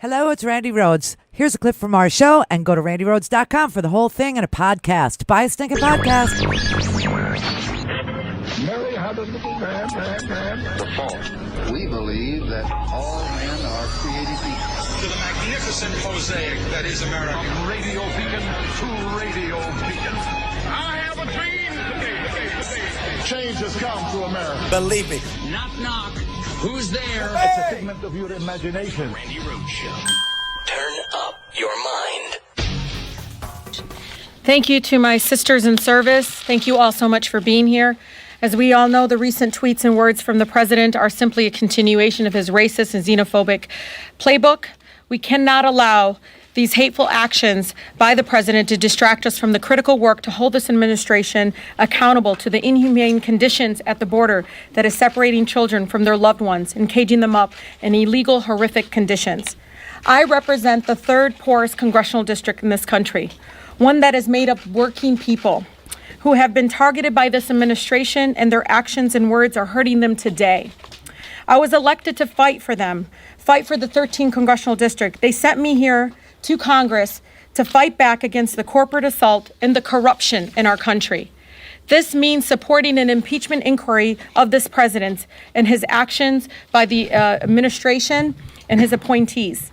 Hello, it's Randi Rhodes. Here's a clip from our show, and go to randirhodes.com for the whole thing and a podcast. Buy a stinking podcast. Mary had a little man. The fall. We believe that all men are created equal. To the magnificent mosaic that is America. From radio beacon to radio beacon. I have a dream today. Change has come to America. Believe me. Knock, knock. Who's there? It's a figment of your imagination. Randi Rhodes Show. Turn up your mind. Thank you to my sisters in service. Thank you all so much for being here. As we all know, the recent tweets and words from the president are simply a continuation of his racist and xenophobic playbook. We cannot allow these hateful actions by the president to distract us from the critical work to hold this administration accountable to the inhumane conditions at the border that is separating children from their loved ones and caging them up in illegal, horrific conditions. I represent the third poorest congressional district in this country, one that is made up of working people who have been targeted by this administration, and their actions and words are hurting them today. I was elected to fight for them, fight for the 13th congressional district. They sent me here to Congress to fight back against the corporate assault and the corruption in our country. This means supporting an impeachment inquiry of this president and his actions by the administration and his appointees.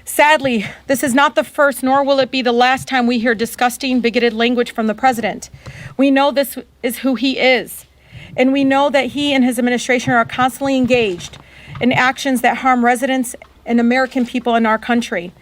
Sadly, this is not the first, nor will it be the last time we hear disgusting, bigoted language from the president. We know this is who he is, and we know that he and his administration are constantly engaged in actions that harm residents and American people in our country.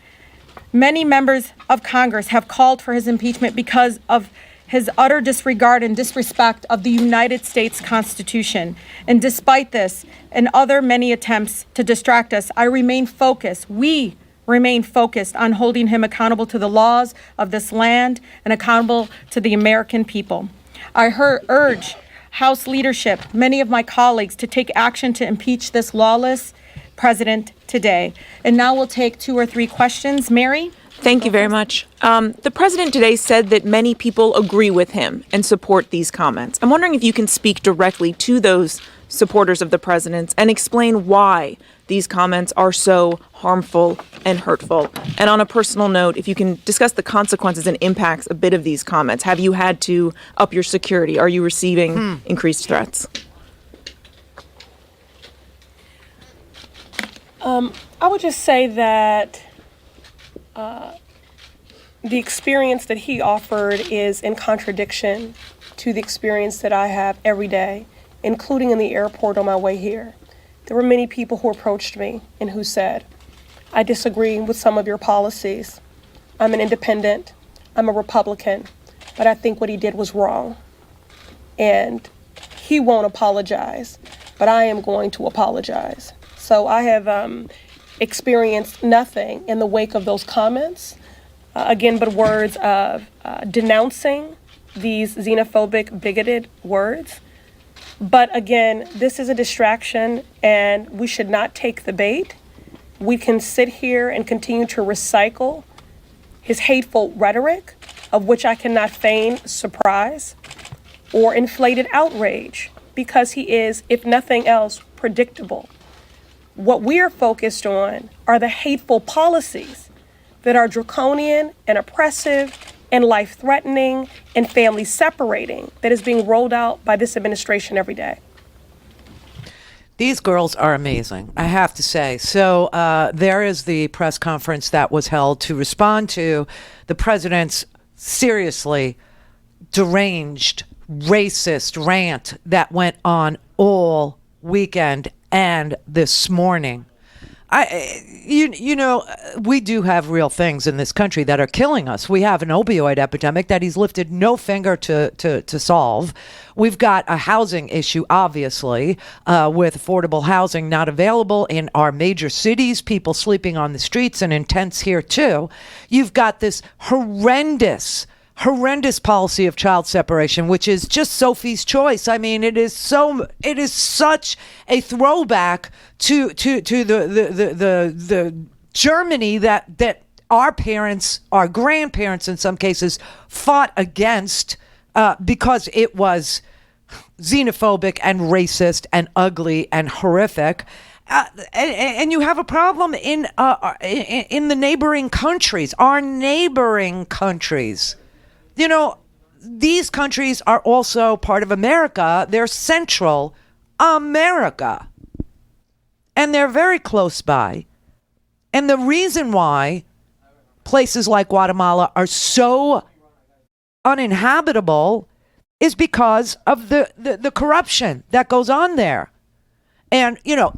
Many members of Congress have called for his impeachment because of his utter disregard and disrespect of the United States Constitution. And despite this and other many attempts to distract us, I remain focused. We remain focused on holding him accountable to the laws of this land and accountable to the American people. I urge House leadership, many of my colleagues, to take action to impeach this lawless president today. And now we'll take 2 or 3 questions. Mary? Thank you very much. The president today said that many people agree with him and support these comments. I'm wondering if you can speak directly to those supporters of the president and explain why these comments are so harmful and hurtful. And on a personal note, if you can discuss the consequences and impacts a bit of these comments. Have you had to up your security? Are you receiving increased threats? I would just say that the experience that he offered is in contradiction to the experience that I have every day, including in the airport on my way here. There were many people who approached me and who said, I disagree with some of your policies. I'm an independent, I'm a Republican, but I think what he did was wrong. And he won't apologize, but I am going to apologize. So I have experienced nothing in the wake of those comments, again, but words of denouncing these xenophobic, bigoted words. But again, this is a distraction, and we should not take the bait. We can sit here and continue to recycle his hateful rhetoric, of which I cannot feign surprise or inflated outrage, because he is, if nothing else, predictable. What we are focused on are the hateful policies that are draconian and oppressive and life-threatening and family-separating that is being rolled out by this administration every day. These girls are amazing, I have to say. So there is the press conference that was held to respond to the president's seriously deranged, racist rant that went on all weekend and this morning. You know, we do have real things in this country that are killing us. We have an opioid epidemic that he's lifted no finger to solve. We've got a housing issue, obviously, with affordable housing not available in our major cities, people sleeping on the streets, and in tents here too. You've got this horrendous policy of child separation, which is just Sophie's choice. I mean, it is such a throwback to the Germany that our parents, our grandparents in some cases, fought against because it was xenophobic and racist and ugly and horrific. and you have a problem in the neighboring countries, our neighboring countries. You know, these countries are also part of America. They're Central America. And they're very close by. And the reason why places like Guatemala are so uninhabitable is because of the corruption that goes on there. And, you know,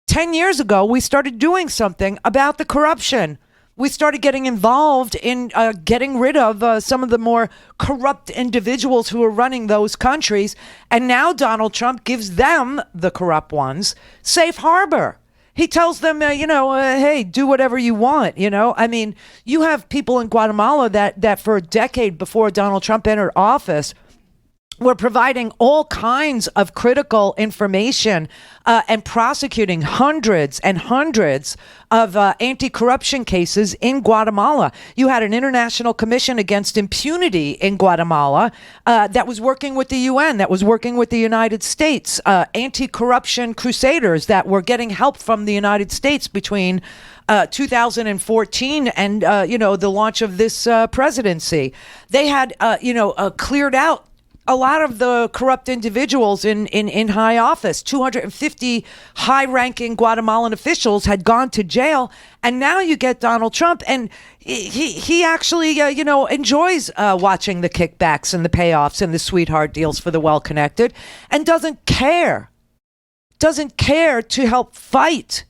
10 years ago, we started doing something about the corruption. We started getting involved in getting rid of some of the more corrupt individuals who are running those countries. And now Donald Trump gives them, the corrupt ones, safe harbor. He tells them, hey, do whatever you want. You know, I mean, you have people in Guatemala that for a decade before Donald Trump entered office were providing all kinds of critical information and prosecuting hundreds and hundreds of anti-corruption cases in Guatemala. You had an international commission against impunity in Guatemala that was working with the UN, that was working with the United States, anti-corruption crusaders that were getting help from the United States between 2014 and, the launch of this presidency. They had, cleared out a lot of the corrupt individuals in high office. 250 high-ranking Guatemalan officials had gone to jail, and now you get Donald Trump, and he actually, enjoys watching the kickbacks and the payoffs and the sweetheart deals for the well-connected, and doesn't care to help fight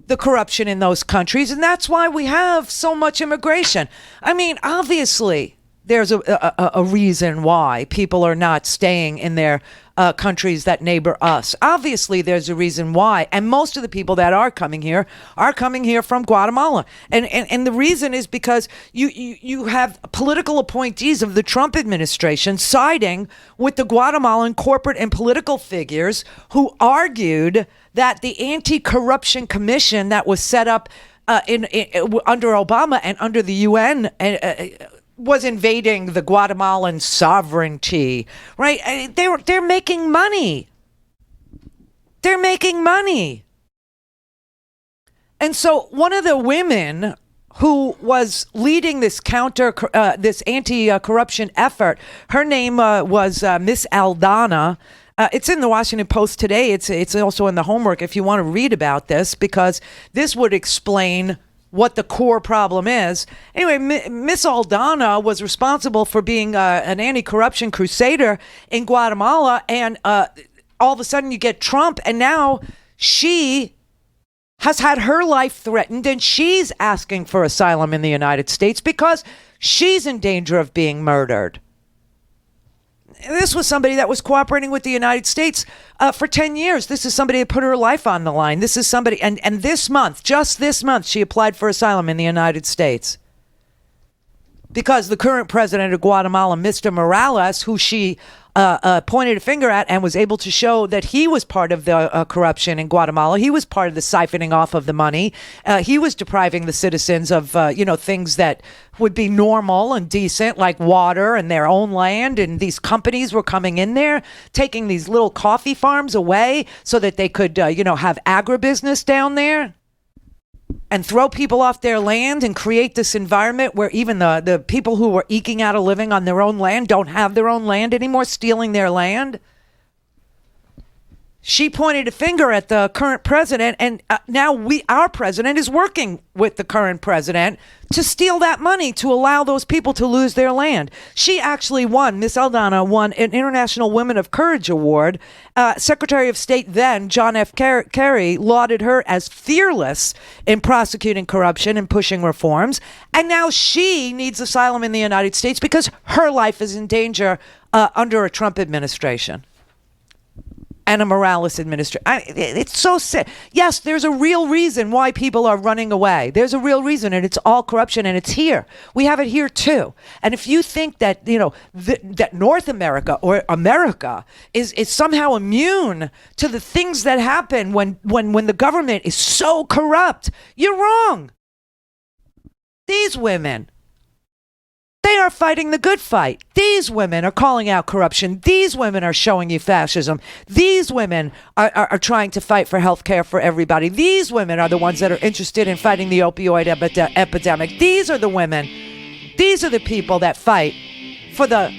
the corruption in those countries, and that's why we have so much immigration. I mean, obviously, there's a reason why people are not staying in their countries that neighbor us. Obviously, there's a reason why. And most of the people that are coming here from Guatemala. And the reason is because you have political appointees of the Trump administration siding with the Guatemalan corporate and political figures who argued that the anti-corruption commission that was set up under Obama and under the UN was invading the Guatemalan sovereignty, right? They're making money. They're making money. And so one of the women who was leading this this anti-corruption effort, her name was Miss Aldana. It's in the Washington Post today. It's also in the homework if you want to read about this, because this would explain what the core problem is. Anyway, Miss Aldana was responsible for being an anti-corruption crusader in Guatemala, and all of a sudden you get Trump, and now she has had her life threatened, and she's asking for asylum in the United States because she's in danger of being murdered. This was somebody that was cooperating with the United States for 10 years. This is somebody that put her life on the line. This is somebody, and this month, just this month, she applied for asylum in the United States. Because the current president of Guatemala, Mr. Morales, who she pointed a finger at and was able to show that he was part of the corruption in Guatemala. He was part of the siphoning off of the money. He was depriving the citizens of, things that would be normal and decent, like water and their own land. And these companies were coming in there, taking these little coffee farms away so that they could, have agribusiness down there and throw people off their land and create this environment where even the people who were eking out a living on their own land don't have their own land anymore, stealing their land. She pointed a finger at the current president, and now our president is working with the current president to steal that money to allow those people to lose their land. She actually won, Miss Aldana won an International Women of Courage Award. Secretary of State then, John F. Kerry, lauded her as fearless in prosecuting corruption and pushing reforms. And now she needs asylum in the United States because her life is in danger under a Trump administration and a Morales administration. It's so sad. Yes, there's a real reason why people are running away. There's a real reason, and it's all corruption, and it's here. We have it here too. And if you think that that North America or America is somehow immune to the things that happen when the government is so corrupt, you're wrong. These women, they They are fighting the good fight. These women are calling out corruption. These women are showing you fascism. These women are trying to fight for health care for everybody. These women are the ones that are interested in fighting the opioid epidemic. These are the women. These are the people that fight for the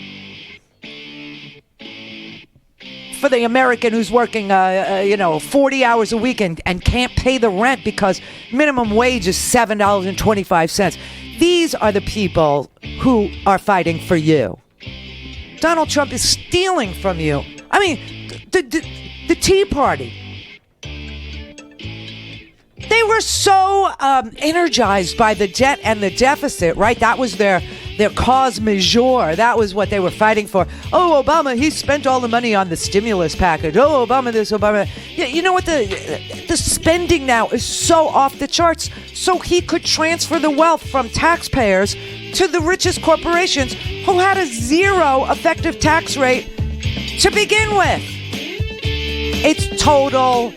American who's working, 40 hours a week and can't pay the rent because minimum wage is $7.25. These are the people who are fighting for you. Donald Trump is stealing from you. I mean, the Tea Party. They were so energized by the debt and the deficit, right? That was their cause majeure. That was what they were fighting for. Oh, Obama, he spent all the money on the stimulus package. Oh, Obama this, Obama. Yeah, you know what? The spending now is so off the charts. So he could transfer the wealth from taxpayers to the richest corporations who had a zero effective tax rate to begin with. It's total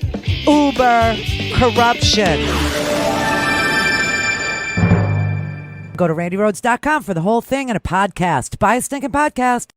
uber corruption. Go to RandiRhodes.com for the whole thing and a podcast. Buy a stinking podcast.